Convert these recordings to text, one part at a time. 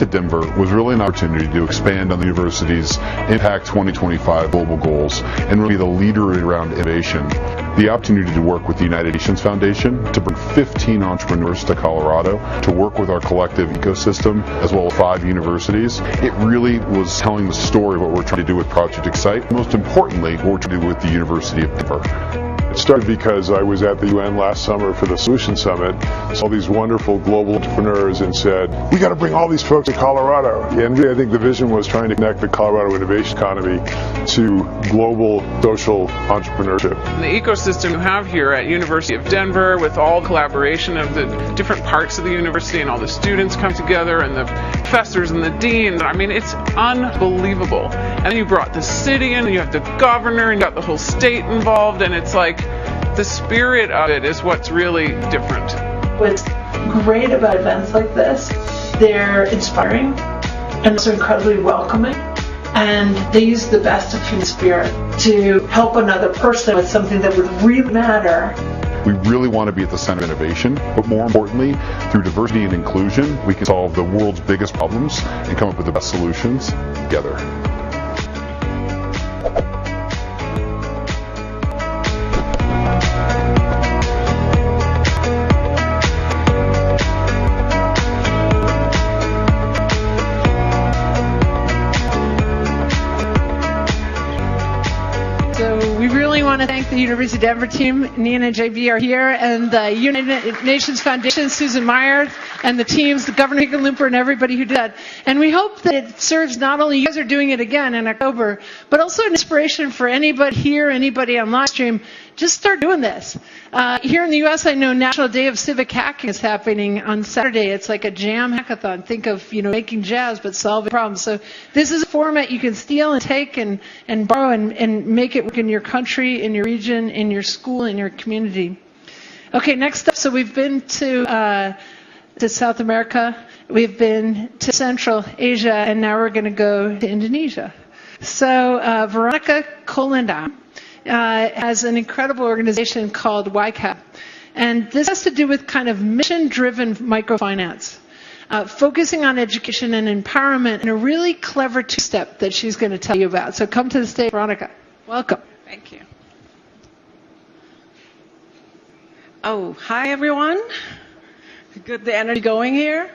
to Denver was really an opportunity to expand on the university's Impact 2025 global goals and really be the leader around innovation. The opportunity to work with the United Nations Foundation to bring 15 entrepreneurs to Colorado to work with our collective ecosystem as well as 5 universities. It really was telling the story of what we're trying to do with Project Excite, most importantly, what we're trying to do with the University of Denver. It started because I was at the UN last summer for the Solution Summit, saw these wonderful global entrepreneurs and said, we got to bring all these folks to Colorado. And really, I think the vision was trying to connect the Colorado innovation economy to global social entrepreneurship. The ecosystem you have here at University of Denver with all collaboration of the different parts of the university and all the students come together and the professors and the deans, I mean, it's unbelievable. And then you brought the city in and you have the governor and you got the whole state involved, and it's like the spirit of it is what's really different. What's great about events like this, they're inspiring and also incredibly welcoming, and they use the best of human spirit to help another person with something that would really matter. We really want to be at the center of innovation, but more importantly, through diversity and inclusion, we can solve the world's biggest problems and come up with the best solutions together. We really want to thank the University of Denver team. Nina and JB are here, and the United Nations Foundation, Susan Meyer, and the teams, the Governor Hickenlooper, and everybody who did that. And we hope that it serves not only you guys are doing it again in October, but also an inspiration for anybody here, anybody on live stream. Just start doing this. Here in the U.S., I know National Day of Civic Hacking is happening on Saturday. It's like a jam hackathon. Think of, making jazz but solving problems. So this is a format you can steal and take and borrow and make it work in your country, in your region, in your school, in your community. Okay, next up. So we've been to South America. We've been to Central Asia, and now we're going to go to Indonesia. So Veronica Colondam has an incredible organization called YCAB. And this has to do with kind of mission-driven microfinance, focusing on education and empowerment in a really clever two-step that she's going to tell you about. So come to the stage, Veronica. Welcome. Thank you. Oh, hi, everyone. Good, the energy going here?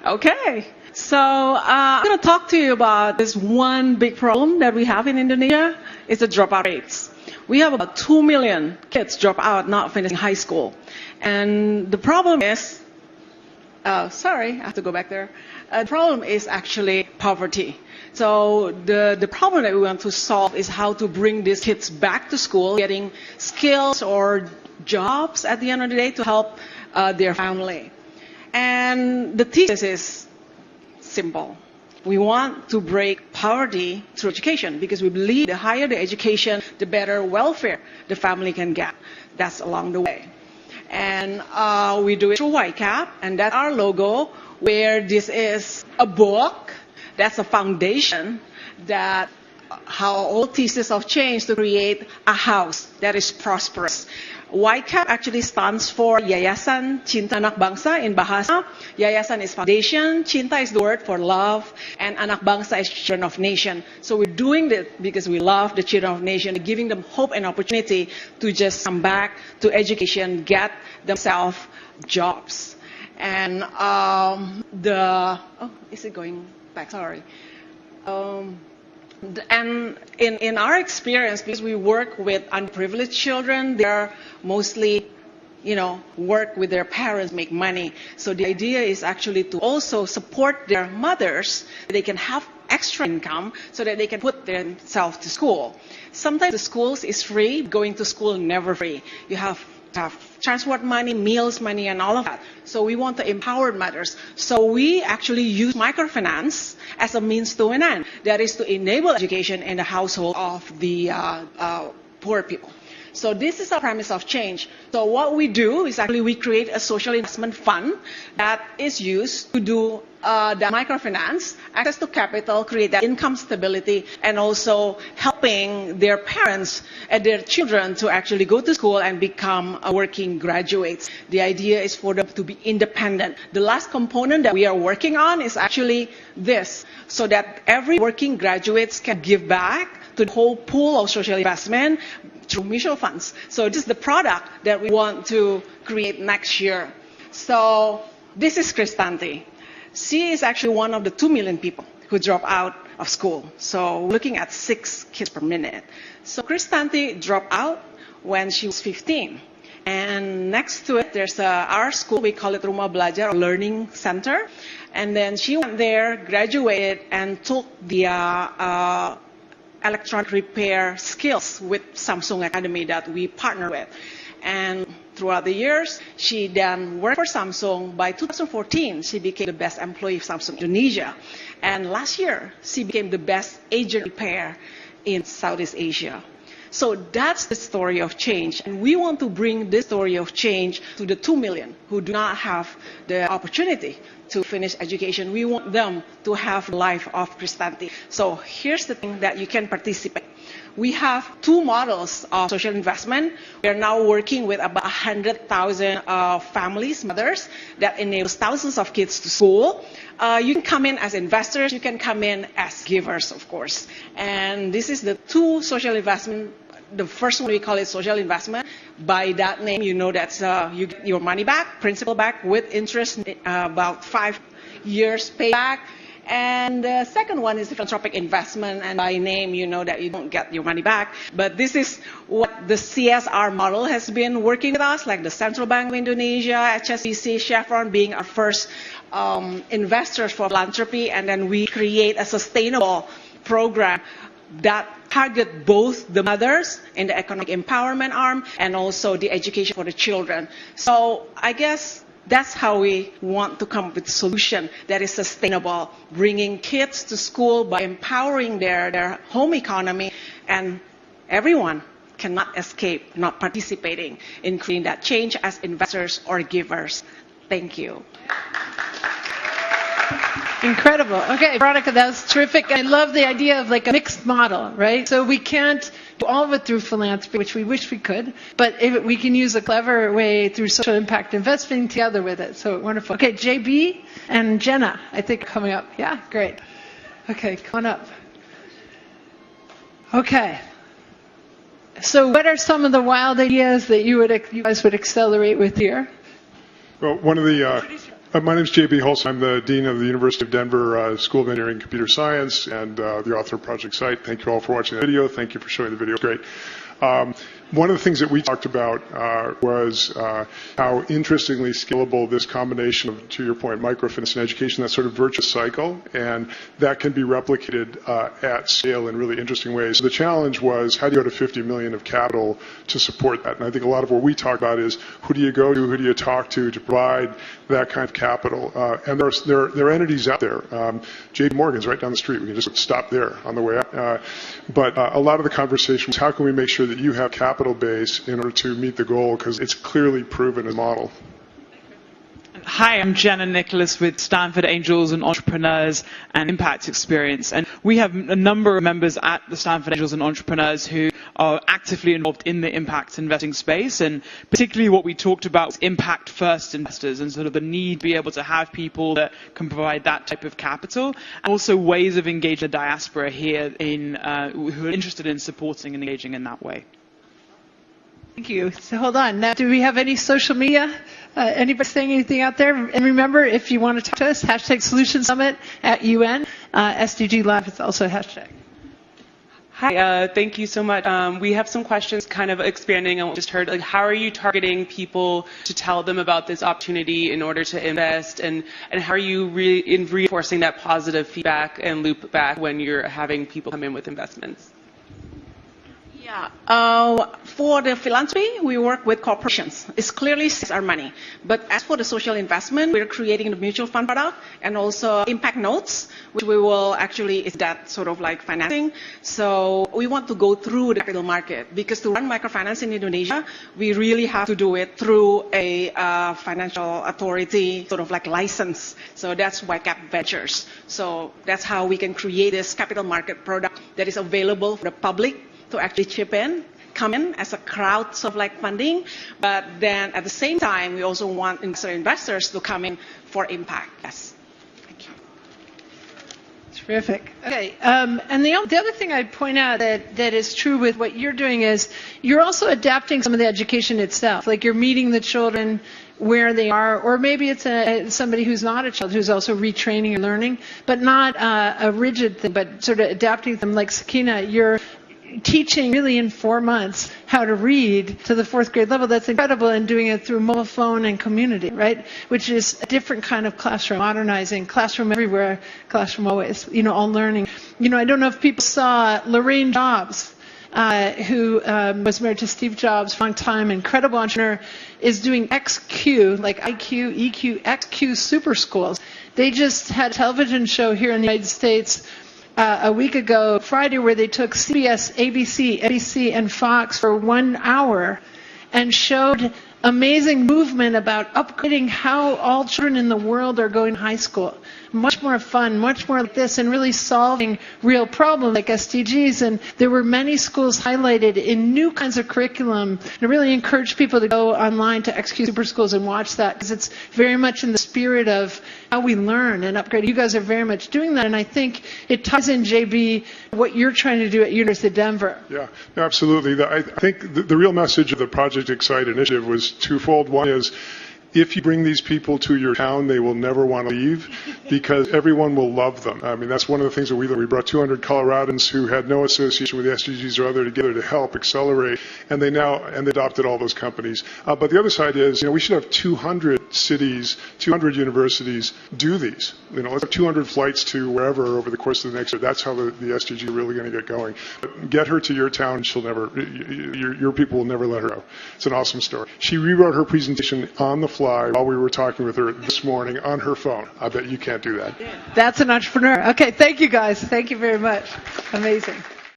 Okay. So I'm going to talk to you about this one big problem that we have in Indonesia. It's the dropout rates. We have about 2 million kids drop out, not finishing high school. And the problem is, sorry, I have to go back there. The problem is actually poverty. So the problem that we want to solve is how to bring these kids back to school, getting skills or jobs at the end of the day to help their family. And the thesis is simple. We want to break poverty through education because we believe the higher the education, the better welfare the family can get. That's along the way. And we do it through YCAB, and that's our logo, where this is a book, that's a foundation that how all thesis of change to create a house that is prosperous. YCAB actually stands for Yayasan Cinta Anak Bangsa in Bahasa. Yayasan is foundation, Cinta is the word for love, and Anak Bangsa is children of nation. So we're doing this because we love the children of nation, giving them hope and opportunity to just come back to education, get themselves jobs. And is it going back? Sorry. And in our experience, because we work with unprivileged children, they are mostly, work with their parents, make money. So the idea is actually to also support their mothers, so they can have extra income so that they can put themselves to school. Sometimes the schools is free, going to school never free. You have to have transport money, meals money, and all of that. So we want to empower mothers. So we actually use microfinance as a means to an end. That is to enable education in the household of the poor people. So this is our premise of change. So what we do is actually we create a social investment fund that is used to do the microfinance, access to capital, create that income stability, and also helping their parents and their children to actually go to school and become working graduates. The idea is for them to be independent. The last component that we are working on is actually this, so that every working graduates can give back to the whole pool of social investment through mutual funds. So this is the product that we want to create next year. So this is Cristanti. She is actually one of the 2 million people who drop out of school. So looking at 6 kids per minute. So Cristanti dropped out when she was 15. And next to it, there's our school, we call it Rumah Belajar, or Learning Center. And then she went there, graduated, and took the electronic repair skills with Samsung Academy that we partner with. And throughout the years, she then worked for Samsung. By 2014, she became the best employee of Samsung Indonesia. And last year, she became the best agent repair in Southeast Asia. So that's the story of change. And we want to bring this story of change to the 2 million who do not have the opportunity to finish education. We want them to have the life of Cristanti. So here's the thing that you can participate. We have 2 models of social investment. We are now working with about 100,000 families, mothers, that enables thousands of kids to school. You can come in as investors. You can come in as givers, of course. And this is the 2 social investment. The first one, we call it social investment. By that name, you know that you get your money back, principal back, with interest, about 5 years payback. And the second one is the philanthropic investment, and by name you know that you don't get your money back. But this is what the CSR model has been working with us, like the Central Bank of Indonesia, HSBC, Chevron being our first investors for philanthropy, and then we create a sustainable program that target both the mothers in the economic empowerment arm and also the education for the children. So I guess that's how we want to come up with a solution that is sustainable, bringing kids to school by empowering their home economy, and everyone cannot escape not participating in creating that change as investors or givers. Thank you. Incredible. Okay, Veronica, that was terrific. I love the idea of like a mixed model, right? So we can't do all of it through philanthropy, which we wish we could, but if we can use a clever way through social impact investing together with it. So wonderful. Okay, JB and Jenna, I think, are coming up. Yeah, great. Okay, come on up. Okay. So what are some of the wild ideas that you guys would accelerate with here? Well, one of the my name is J.B. Holson. I'm the Dean of the University of Denver School of Engineering and Computer Science and the author of Project Site. Thank you all for watching the video. Thank you for showing the video. Great. One of the things that we talked about was how interestingly scalable this combination of, to your point, microfinance and education, that sort of virtuous cycle, and that can be replicated at scale in really interesting ways. So the challenge was, how do you go to 50 million of capital to support that? And I think a lot of what we talk about is, who do you go to, who do you talk to provide that kind of capital? And there are entities out there. JP Morgan's right down the street. We can just stop there on the way out. But a lot of the conversation was, how can we make sure that you have capital base in order to meet the goal, because it's clearly proven a model. Hi, I'm Jenna Nicholas with Stanford Angels and Entrepreneurs and Impact Experience. And we have a number of members at the Stanford Angels and Entrepreneurs who are actively involved in the impact investing space. And particularly what we talked about was impact first investors and sort of the need to be able to have people that can provide that type of capital. And also ways of engaging the diaspora here who are interested in supporting and engaging in that way. Thank you. So hold on. Now, do we have any social media? Anybody saying anything out there? And remember, if you want to talk to us, hashtag Solution Summit at UN. SDG Live is also a hashtag. Hi, thank you so much. We have some questions kind of expanding on what we just heard. Like, how are you targeting people to tell them about this opportunity in order to invest? And how are you reinforcing that positive feedback and loop back when you're having people come in with investments? Yeah. For the philanthropy, we work with corporations. It's clearly our money. But as for the social investment, we're creating the mutual fund product and also impact notes, which we will actually, is that sort of like financing. So we want to go through the capital market because to run microfinance in Indonesia, we really have to do it through a financial authority sort of like license. So that's YCAB Ventures. So that's how we can create this capital market product that is available for the public to actually chip in, come in as a crowd sort of like funding, but then at the same time, we also want investors to come in for impact. Yes. Thank you. Terrific. Okay, and the other thing I'd point out that is true with what you're doing is you're also adapting some of the education itself. Like you're meeting the children where they are, or maybe it's somebody who's not a child who's also retraining and learning, but not a rigid thing, but sort of adapting them. Like Sakina, you're teaching really in 4 months how to read to the 4th grade level. That's incredible, and doing it through mobile phone and community, right? Which is a different kind of classroom, modernizing classroom everywhere, classroom always, all learning. I don't know if people saw Lorraine Jobs, who was married to Steve Jobs for a long time, incredible entrepreneur, is doing XQ, like IQ, EQ, XQ super schools. They just had a television show here in the United States a week ago, Friday, where they took CBS, ABC, NBC, and Fox for 1 hour and showed amazing movement about upgrading how all children in the world are going to high school. Much more fun, much more like this, and really solving real problems like SDGs. And there were many schools highlighted in new kinds of curriculum. And I really encourage people to go online to XQ Super Schools and watch that, because it's very much in the spirit of how we learn and upgrade. You guys are very much doing that, and I think it ties in, JB, what you're trying to do at University of Denver. Yeah, absolutely. I think the real message of the Project Excite initiative was twofold. One is, if you bring these people to your town, they will never want to leave because everyone will love them. I mean, that's one of the things that we brought 200 Coloradans who had no association with the SDGs or other together to help accelerate, and they adopted all those companies. But the other side is, we should have 200 cities, 200 universities do these. Let's have 200 flights to wherever over the course of the next year. That's how the SDG are really going to get going. But get her to your town, she'll never, your people will never let her go. It's an awesome story. She rewrote her presentation on the fly while we were talking with her this morning on her phone. I bet you can't do that. That's an entrepreneur. Okay, thank you guys. Thank you very much. Amazing.